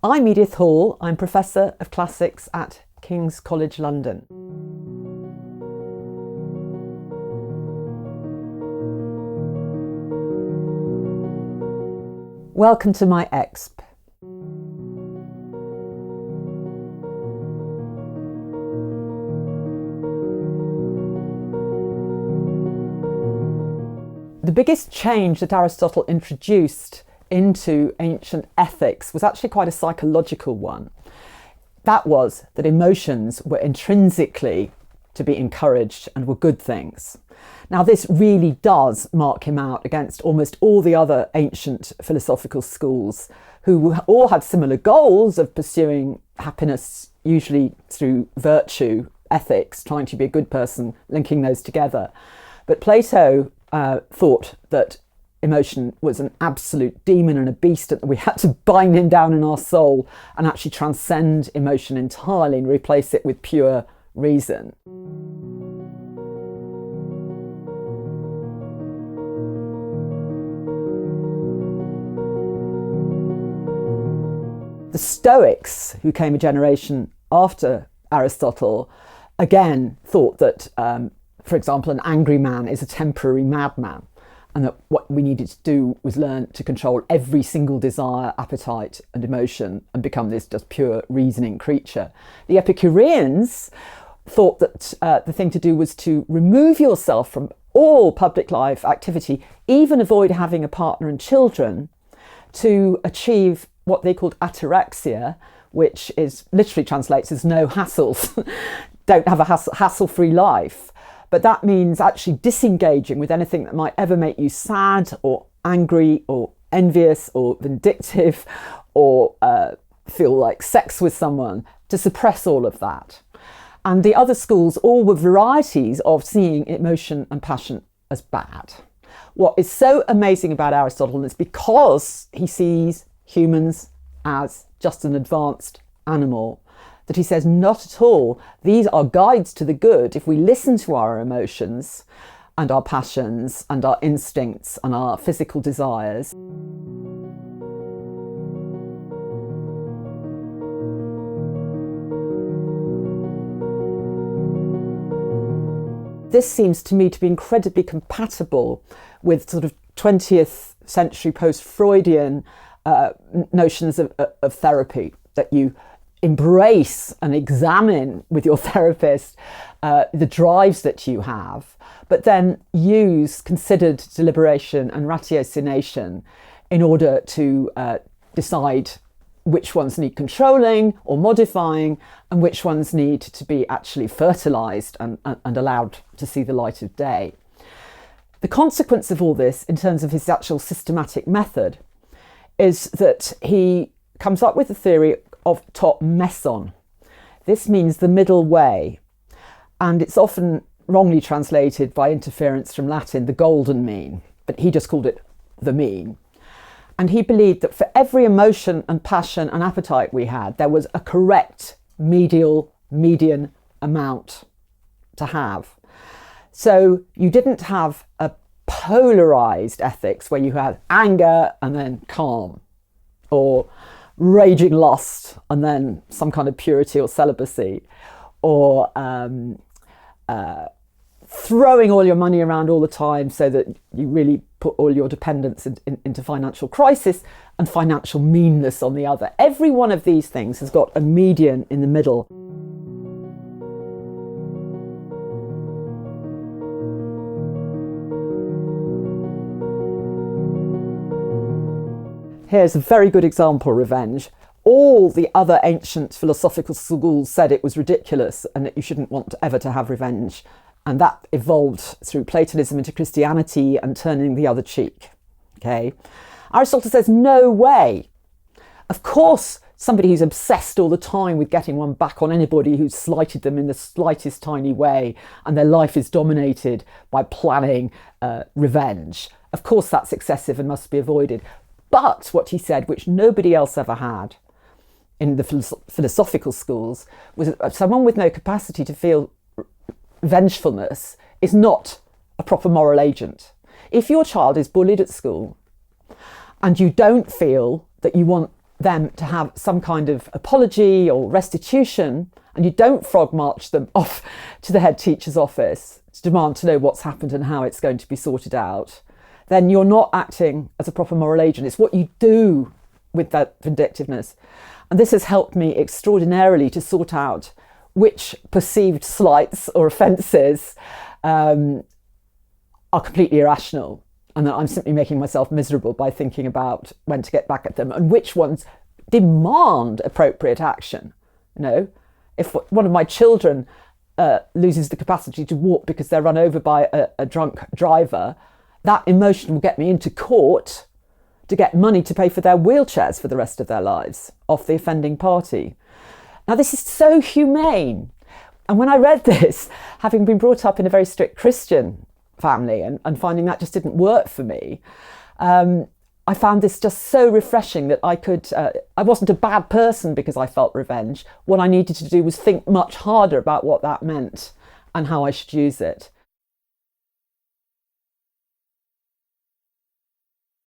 I'm Edith Hall. I'm Professor of Classics at King's College London. Welcome to my exp. The biggest change that Aristotle introduced into ancient ethics was actually quite a psychological one. That was that emotions were intrinsically to be encouraged and were good things. Now, this really does mark him out against almost all the other ancient philosophical schools who all had similar goals of pursuing happiness, usually through virtue, ethics, trying to be a good person, linking those together. But Plato thought that emotion was an absolute demon and a beast, and that we had to bind him down in our soul and actually transcend emotion entirely and replace it with pure reason. The Stoics, who came a generation after Aristotle, again thought that, for example, an angry man is a temporary madman, and that what we needed to do was learn to control every single desire, appetite and emotion and become this just pure reasoning creature. The Epicureans thought that the thing to do was to remove yourself from all public life activity, even avoid having a partner and children, to achieve what they called ataraxia, which is literally translates as no hassles. Don't have a hassle-free life. But that means actually disengaging with anything that might ever make you sad or angry or envious or vindictive or feel like sex with someone, to suppress all of that. And the other schools all were varieties of seeing emotion and passion as bad. What is so amazing about Aristotle is because he sees humans as just an advanced animal, that he says, not at all. These are guides to the good. If we listen to our emotions and our passions and our instincts and our physical desires. This seems to me to be incredibly compatible with sort of 20th century post-Freudian notions of therapy, that you embrace and examine with your therapist the drives that you have, but then use considered deliberation and ratiocination in order to decide which ones need controlling or modifying and which ones need to be actually fertilised and allowed to see the light of day. The consequence of all this, in terms of his actual systematic method, is that he comes up with the theory of top meson. This means the middle way, and it's often wrongly translated by interference from Latin, the golden mean, but he just called it the mean. And he believed that for every emotion and passion and appetite we had, there was a correct median amount to have. So you didn't have a polarized ethics where you had anger and then calm, or raging lust and then some kind of purity or celibacy, or throwing all your money around all the time so that you really put all your dependence into financial crisis, and financial meanness on the other. Every one of these things has got a median in the middle. Here's a very good example, revenge. All the other ancient philosophical schools said it was ridiculous and that you shouldn't want ever to have revenge. And that evolved through Platonism into Christianity and turning the other cheek. Okay? Aristotle says, no way. Of course, somebody who's obsessed all the time with getting one back on anybody who's slighted them in the slightest tiny way, and their life is dominated by planning revenge. Of course, that's excessive and must be avoided. But what he said, which nobody else ever had in the philosophical schools, was that someone with no capacity to feel vengefulness is not a proper moral agent. If your child is bullied at school and you don't feel that you want them to have some kind of apology or restitution, and you don't frog march them off to the head teacher's office to demand to know what's happened and how it's going to be sorted out, then you're not acting as a proper moral agent. It's what you do with that vindictiveness. And this has helped me extraordinarily to sort out which perceived slights or offences are completely irrational, and that I'm simply making myself miserable by thinking about when to get back at them, and which ones demand appropriate action. You know, if one of my children loses the capacity to walk because they're run over by a drunk driver, that emotion will get me into court to get money to pay for their wheelchairs for the rest of their lives off the offending party. Now, this is so humane. And when I read this, having been brought up in a very strict Christian family and finding that just didn't work for me, I found this just so refreshing that I wasn't a bad person because I felt revenge. What I needed to do was think much harder about what that meant and how I should use it.